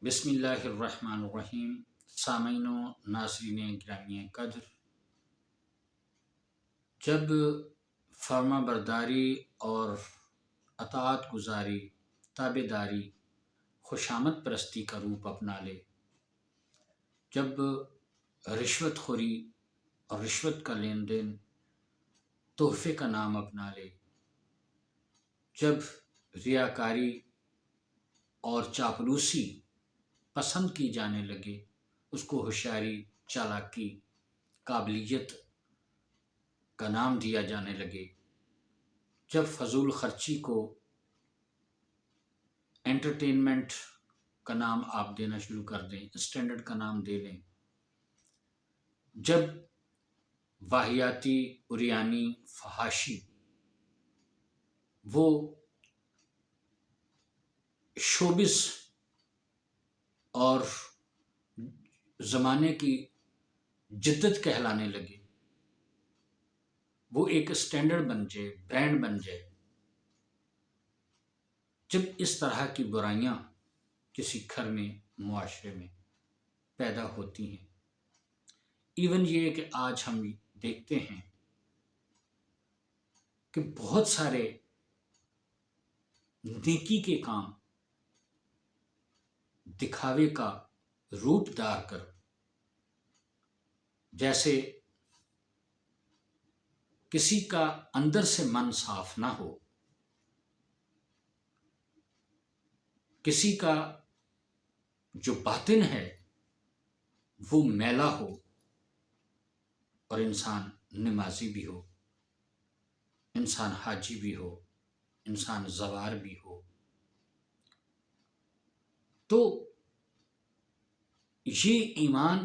بسم اللہ الرحمن الرحیم۔ سامعین و ناظرین گرامی قدر، جب فرما برداری اور اطاعت گزاری، تابع داری خوشامد پرستی کا روپ اپنا لے، جب رشوت خوری اور رشوت کا لین دین تحفے کا نام اپنا لے، جب ریاکاری اور چاپلوسی پسند کی جانے لگے، اس کو ہوشیاری، چالاکی، قابلیت کا نام دیا جانے لگے، جب فضول خرچی کو انٹرٹینمنٹ کا نام آپ دینا شروع کر دیں، اسٹینڈرڈ کا نام دے لیں، جب واہیاتی، عریانی، فحاشی وہ شوبس اور زمانے کی جدت کہلانے لگے، وہ ایک اسٹینڈرڈ بن جائے، برانڈ بن جائے، جب اس طرح کی برائیاں کسی گھر میں، معاشرے میں پیدا ہوتی ہیں، ایون یہ کہ آج ہم دیکھتے ہیں کہ بہت سارے نیکی کے کام دکھاوے کا روپ دار کر، جیسے کسی کا اندر سے من صاف نہ ہو، کسی کا جو باطن ہے وہ میلا ہو، اور انسان نمازی بھی ہو، انسان حاجی بھی ہو، انسان زوار بھی ہو، تو یہ ایمان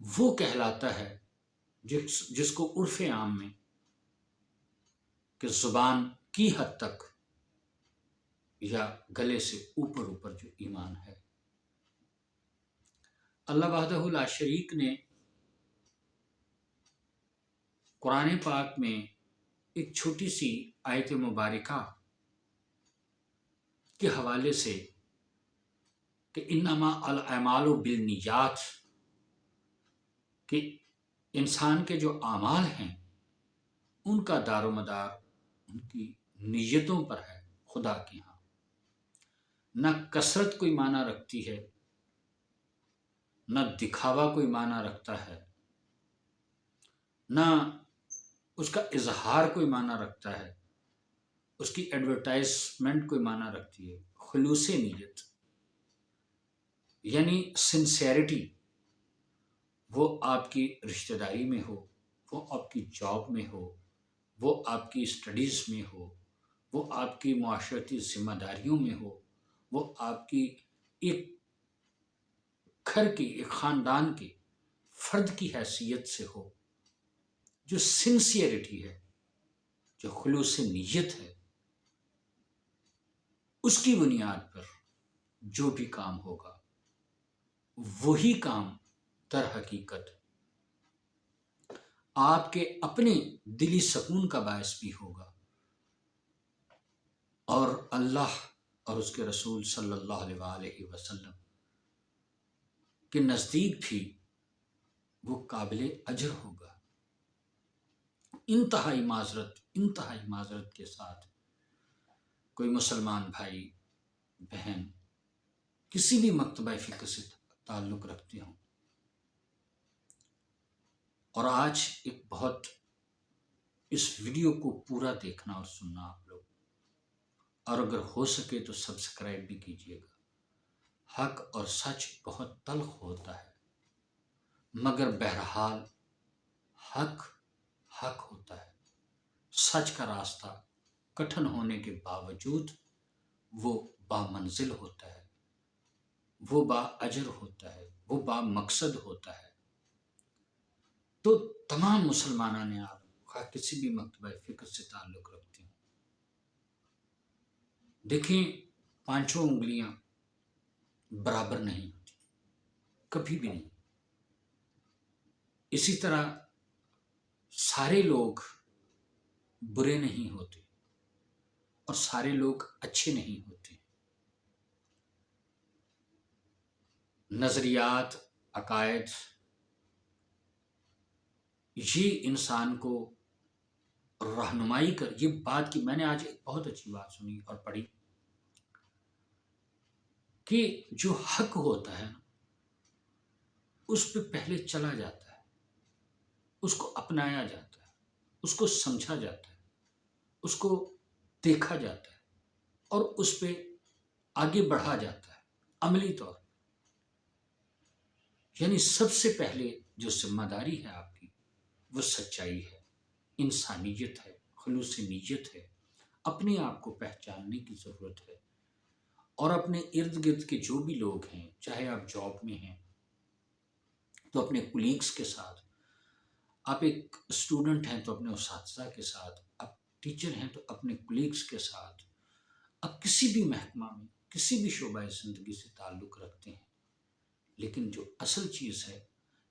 وہ کہلاتا ہے جس کو عرف عام میں کہ زبان کی حد تک یا گلے سے اوپر اوپر جو ایمان ہے۔ اللہ وحدہ لا شریک نے قرآن پاک میں ایک چھوٹی سی آیت مبارکہ کے حوالے سے کہ انما الاعمال بالنیات، کہ انسان کے جو اعمال ہیں ان کا دار و مدار ان کی نیتوں پر ہے خدا کے ہاں۔ نہ کثرت کوئی معنی رکھتی ہے، نہ دکھاوا کوئی معنی رکھتا ہے، نہ اس کا اظہار کوئی معنی رکھتا ہے، اس کی ایڈورٹائزمنٹ کوئی معنی رکھتی ہے۔ خلوص نیت یعنی سنسیئرٹی، وہ آپ کی رشتہ داری میں ہو، وہ آپ کی جاب میں ہو، وہ آپ کی اسٹڈیز میں ہو، وہ آپ کی معاشرتی ذمہ داریوں میں ہو، وہ آپ کی ایک گھر کی، ایک خاندان کے فرد کی حیثیت سے ہو۔ جو سنسیئرٹی ہے، جو خلوص نیت ہے، اس کی بنیاد پر جو بھی کام ہوگا وہی کام در حقیقت آپ کے اپنے دلی سکون کا باعث بھی ہوگا، اور اللہ اور اس کے رسول صلی اللہ علیہ وسلم کے نزدیک بھی وہ قابل اجر ہوگا۔ انتہائی معذرت کے ساتھ کوئی مسلمان بھائی بہن کسی بھی مکتبہ فکر سے تعلق رکھتے ہوں، اور آج ایک بہت اس ویڈیو کو پورا دیکھنا اور سننا آپ لوگ، اور اگر ہو سکے تو سبسکرائب بھی کیجیے گا۔ حق اور سچ بہت تلخ ہوتا ہے، مگر بہرحال حق ہوتا ہے۔ سچ کا راستہ کٹھن ہونے کے باوجود وہ بامنزل ہوتا ہے، وہ با اجر ہوتا ہے، وہ با مقصد ہوتا ہے۔ تو تمام مسلمانان عالم خواہ کسی بھی مکتبہ فکر سے تعلق رکھتے ہیں، دیکھیں پانچوں انگلیاں برابر نہیں ہوتی، کبھی بھی نہیں۔ اسی طرح سارے لوگ برے نہیں ہوتے اور سارے لوگ اچھے نہیں ہوتے۔ نظریات، عقائد، یہ انسان کو رہنمائی کر، یہ بات کی میں نے آج ایک بہت اچھی بات سنی اور پڑھی کہ جو حق ہوتا ہے نا اس پہ پہلے چلا جاتا ہے، اس کو اپنایا جاتا ہے، اس کو سمجھا جاتا ہے، اس کو دیکھا جاتا ہے اور اس پہ آگے بڑھا جاتا ہے عملی طور پر۔ یعنی سب سے پہلے جو ذمہ داری ہے آپ کی وہ سچائی ہے، انسانیت ہے، خلوص نیت ہے، اپنے آپ کو پہچاننے کی ضرورت ہے، اور اپنے ارد گرد کے جو بھی لوگ ہیں، چاہے آپ جاب میں ہیں تو اپنے کولیگز کے ساتھ، آپ ایک اسٹوڈنٹ ہیں تو اپنے اساتذہ کے ساتھ، آپ ٹیچر ہیں تو اپنے کولیگز کے ساتھ، آپ کسی بھی محکمہ میں کسی بھی شعبہ زندگی سے تعلق رکھتے ہیں، لیکن جو اصل چیز ہے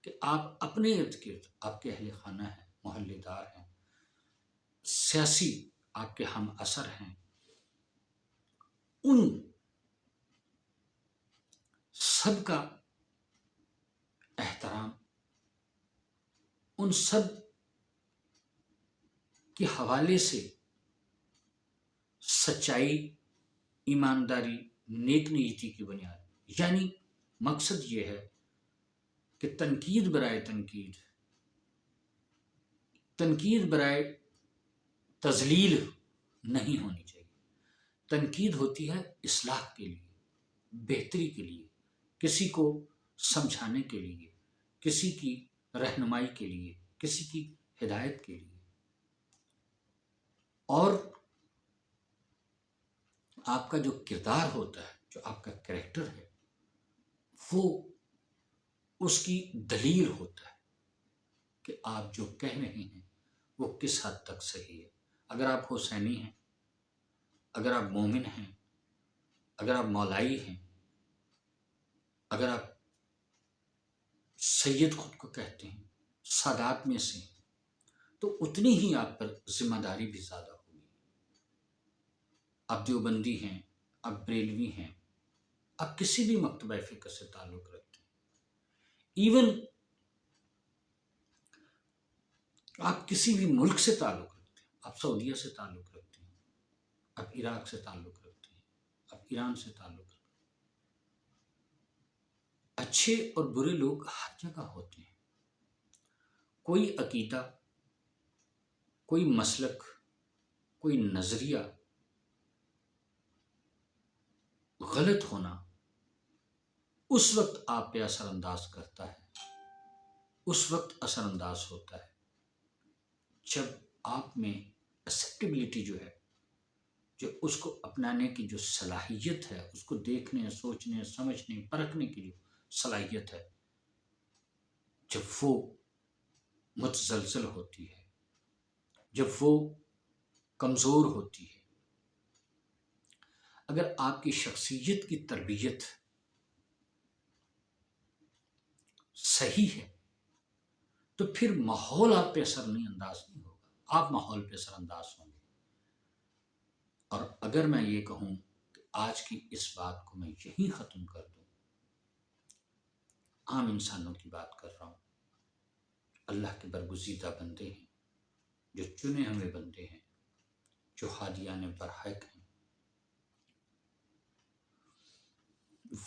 کہ آپ اپنے ارد گرد، آپ کے اہل خانہ ہیں، محلے دار ہیں، سیاسی آپ کے ہم اثر ہیں، ان سب کا احترام، ان سب کے حوالے سے سچائی، ایمانداری، نیک نیتی کی بنیاد، یعنی مقصد یہ ہے کہ تنقید برائے تنقید، تنقید برائے تذلیل نہیں ہونی چاہیے۔ تنقید ہوتی ہے اصلاح کے لیے، بہتری کے لیے، کسی کو سمجھانے کے لیے، کسی کی رہنمائی کے لیے، کسی کی ہدایت کے لیے، اور آپ کا جو کردار ہوتا ہے، جو آپ کا کریکٹر ہے، وہ اس کی دلیل ہوتا ہے کہ آپ جو کہہ رہے ہیں وہ کس حد تک صحیح ہے۔ اگر آپ حسینی ہیں، اگر آپ مومن ہیں، اگر آپ مولائی ہیں، اگر آپ سید خود کو کہتے ہیں، سادات میں سے ہیں، تو اتنی ہی آپ پر ذمہ داری بھی زیادہ ہوگی۔ آپ دیوبندی ہیں، آپ بریلوی ہیں، آپ کسی بھی مکتبہ فکر سے تعلق رکھتے ہیں، ایون آپ کسی بھی ملک سے تعلق رکھتے ہیں، آپ سعودیہ سے تعلق رکھتے ہیں، آپ عراق سے تعلق رکھتے ہیں، آپ ایران سے تعلق رکھتے ہیں، اچھے اور برے لوگ ہر جگہ ہوتے ہیں۔ کوئی عقیدہ، کوئی مسلک، کوئی نظریہ غلط ہونا اس وقت آپ پہ اثر انداز کرتا ہے، اس وقت اثر انداز ہوتا ہے جب آپ میں ایکسیپٹیبلٹی جو ہے، جو اس کو اپنانے کی جو صلاحیت ہے، اس کو دیکھنے، سوچنے، سمجھنے، پرکھنے کی جو صلاحیت ہے، جب وہ متزلزل ہوتی ہے، جب وہ کمزور ہوتی ہے، اگر آپ کی شخصیت کی تربیت صحیح ہے تو پھر ماحول آپ پہ اثر نہیں انداز نہیں ہوگا، آپ ماحول پہ اثر انداز ہوں گے۔ اور اگر میں یہ کہوں کہ آج کی اس بات کو میں یہی ختم کر دوں، عام انسانوں کی بات کر رہا ہوں، اللہ کے برگزیدہ بندے ہیں، جو چنے ہوئے بندے ہیں، جو ہادیان برحق ہیں،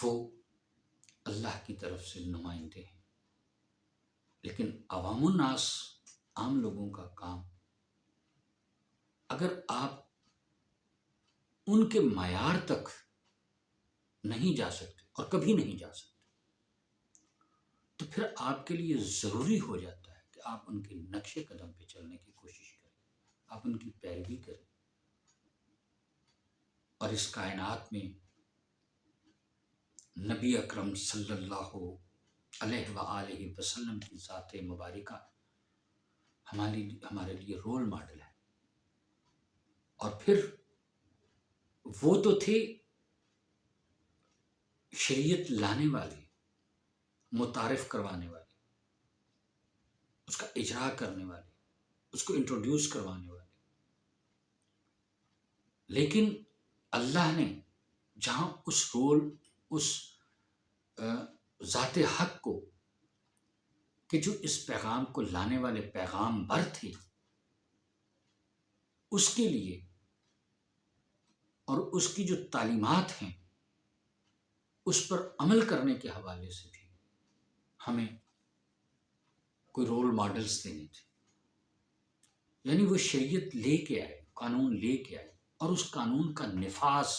وہ اللہ کی طرف سے نمائندے ہیں، لیکن عوام الناس، عام لوگوں کا کام، اگر آپ ان کے معیار تک نہیں جا سکتے اور کبھی نہیں جا سکتے، تو پھر آپ کے لیے ضروری ہو جاتا ہے کہ آپ ان کے نقش قدم پہ چلنے کی کوشش کریں، آپ ان کی پیروی کریں، اور اس کائنات میں نبی اکرم صلی اللہ علیہ وآلہ وسلم کی ذات مبارکہ ہمارے لیے رول ماڈل ہے۔ اور پھر وہ تو تھے شریعت لانے والے، متعارف کروانے والے، اس کا اجرا کرنے والے، اس کو انٹروڈیوس کروانے والے، لیکن اللہ نے جہاں اس رول، اس ذات حق کو کہ جو اس پیغام کو لانے والے پیغام بر تھے، اس کے لیے اور اس کی جو تعلیمات ہیں اس پر عمل کرنے کے حوالے سے بھی ہمیں کوئی رول ماڈلز دینے تھے. یعنی وہ شریعت لے کے آئے، قانون لے کے آئے، اور اس قانون کا نفاذ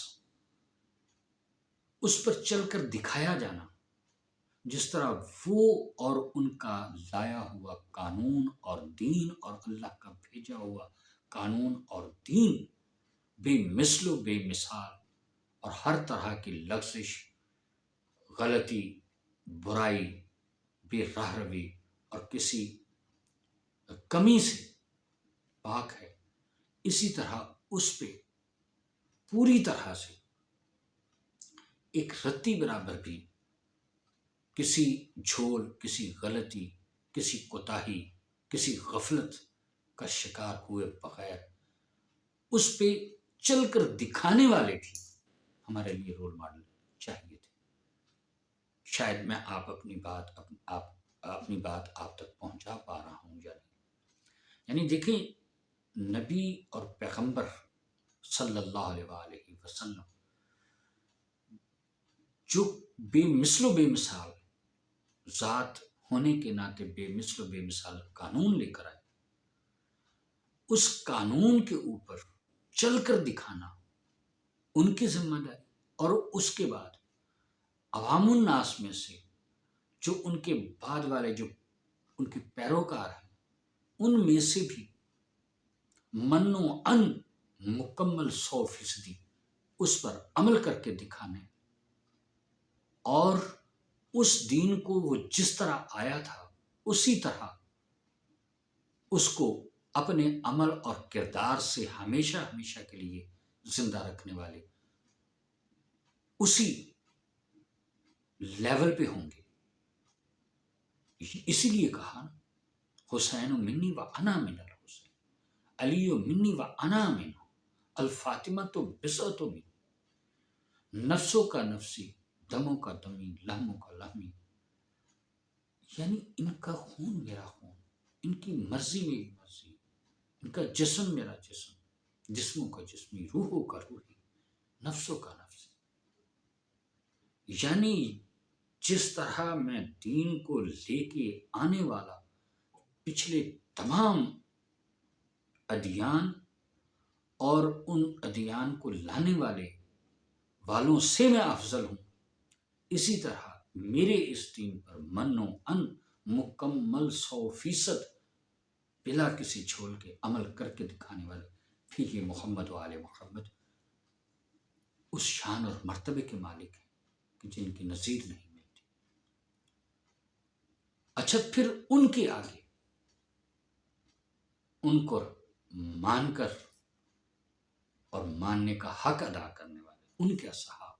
اس پر چل کر دکھایا جانا، جس طرح وہ اور ان کا لایا ہوا قانون اور دین اور اللہ کا بھیجا ہوا قانون اور دین بے مثل و بے مثال، اور ہر طرح کی لغزش، غلطی، برائی، بے راہ روی اور کسی کمی سے پاک ہے. اسی طرح اس پہ پوری طرح سے ایک رتی برابر بھی کسی جھول، کسی غلطی، کسی کوتاہی، کسی غفلت کا شکار ہوئے بغیر اس پہ چل کر دکھانے والے بھی ہمارے لیے رول ماڈل چاہیے تھے. شاید میں اپنی بات آپ تک پہنچا پا رہا ہوں یا نہیں. یعنی دیکھیں، نبی اور پیغمبر صلی اللہ علیہ وآلہ وسلم جو بے مثل و بے مثال ذات ہونے کے ناطے بے مثل و بے مثال قانون لے کر آئے، اس قانون کے اوپر چل کر دکھانا ان کی ذمہ داری. اور اس کے بعد عوام الناس میں سے جو ان کے بعد والے جو ان کے پیروکار ہیں، ان میں سے بھی من و ان مکمل 100% اس پر عمل کر کے دکھانے، اور اس دین کو وہ جس طرح آیا تھا اسی طرح اس کو اپنے عمل اور کردار سے ہمیشہ ہمیشہ کے لیے زندہ رکھنے والے اسی لیول پہ ہوں گے. اسی لیے کہا نا، حسین منی و انا من الحسین، علی منی و انا من الفاطمہ تو بسعت من، نفسوں کا نفسی، دموں کا دمی، لہموں کا لہمی. یعنی ان کا خون میرا خون، ان کی مرضی میری مرضی، ان کا جسم میرا جسم، جسموں کا جسمی، روحوں کا روحی، نفسوں کا نفسی. یعنی جس طرح میں دین کو لے کے آنے والا پچھلے تمام ادیان اور ان ادیان کو لانے والوں سے میں افضل ہوں، اسی طرح میرے اس دین پر من و ان مکمل 100% بلا کسی جھول کے عمل کر کے دکھانے والے پھر یہ محمد و آل محمد اس شان اور مرتبے کے مالک ہیں کہ جن کی نظیر نہیں ملتی. اچھا، پھر ان کے آگے ان کو مان کر اور ماننے کا حق ادا کرنے والے ان کے اصحاب.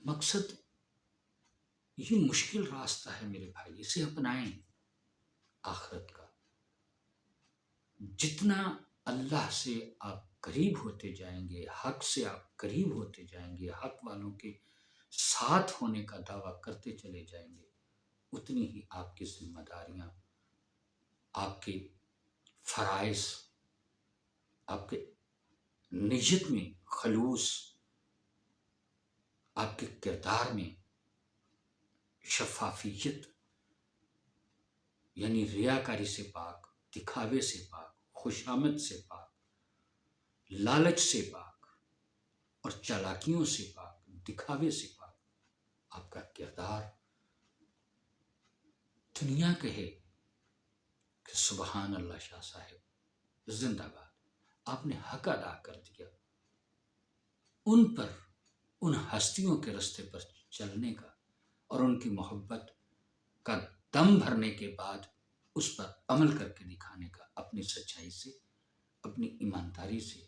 مقصد یہ مشکل راستہ ہے میرے بھائی، اسے اپنائیں. آخرت کا جتنا اللہ سے آپ قریب ہوتے جائیں گے، حق سے آپ قریب ہوتے جائیں گے، حق والوں کے ساتھ ہونے کا دعویٰ کرتے چلے جائیں گے، اتنی ہی آپ کی ذمہ داریاں، آپ کے فرائض، آپ کے نیت میں خلوص، آپ کے کردار میں شفافیت، یعنی ریاکاری سے پاک، دکھاوے سے پاک، خوشامد سے پاک، لالچ سے پاک اور چالاکیوں سے پاک، دکھاوے سے پاک آپ کا کردار دنیا کہے کہ سبحان اللہ شاہ صاحب زندہ باد، آپ نے حق ادا کر دیا. ان پر، ان ہستیوں کے رستے پر چلنے کا اور ان کی محبت کا دم بھرنے کے بعد اس پر عمل کر کے دکھانے کا، اپنی سچائی سے، اپنی ایمانداری سے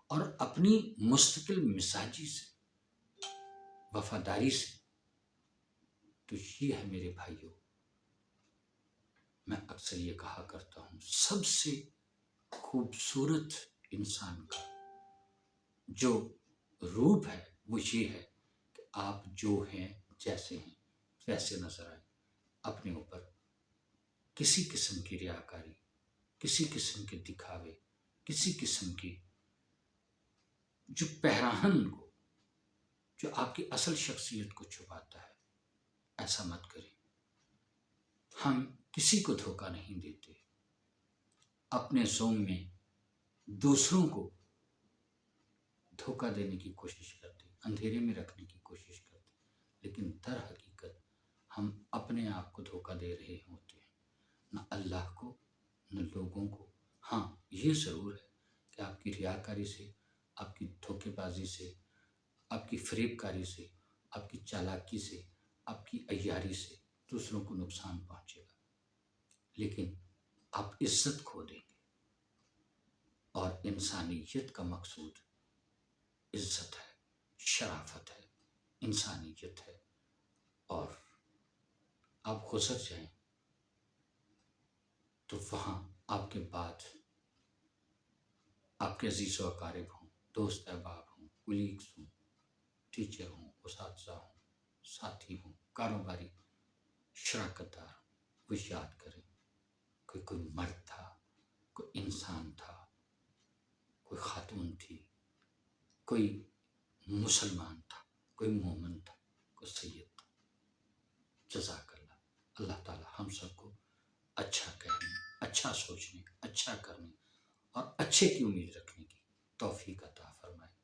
اور اپنی مستقل مزاجی سے، وفاداری سے. تو یہ ہے میرے بھائیوں، میں اکثر یہ کہا کرتا ہوں، سب سے خوبصورت انسان کا جو روپ ہے وہ یہ ہے کہ آپ جو ہیں جیسے ہیں ویسے نظر آئیں، اپنے اوپر کسی قسم کی ریاکاری، کسی قسم کے دکھاوے، کسی قسم کی جو پہراہن کو، جو آپ کی اصل شخصیت کو چھپاتا ہے، ایسا مت کریں۔ ہم کسی کو دھوکہ نہیں دیتے، اپنے زوم میں دوسروں کو دھوکہ دینے کی کوشش کرتے، اندھیرے میں رکھنے کی کوشش کرتے، لیکن در حقیقت ہم اپنے آپ کو دھوکہ دے رہے ہوتے ہیں، نہ اللہ کو نہ لوگوں کو۔ ہاں، یہ ضرور ہے کہ آپ کی ریاکاری سے، آپ کی دھوکے بازی سے، آپ کی فریب کاری سے، آپ کی چالاکی سے، آپ کی عیاری سے دوسروں کو نقصان پہنچے گا، لیکن آپ عزت کھو دیں گے، اور انسانیت کا مقصود عزت ہے، شرافت ہے، انسانیت ہے۔ اور آپ گزر جائیں تو وہاں آپ کے بعد آپ کے عزیز و اقارب ہوں، دوست احباب ہوں، کولیگز ہوں، ٹیچر ہوں، اساتذہ ہوں، ساتھی ہوں، کاروباری شراکت دار، وہ یاد کریں کوئی مرد تھا، کوئی انسان تھا، کوئی خاتون تھی، کوئی مسلمان تھا، کوئی مومن تھا، کوئی سید تھا۔ جزاک اللہ۔ اللہ تعالی ہم سب کو اچھا کہنے، اچھا سوچنے، اچھا کرنے اور اچھے کی امید رکھنے کی توفیق عطا فرمائے۔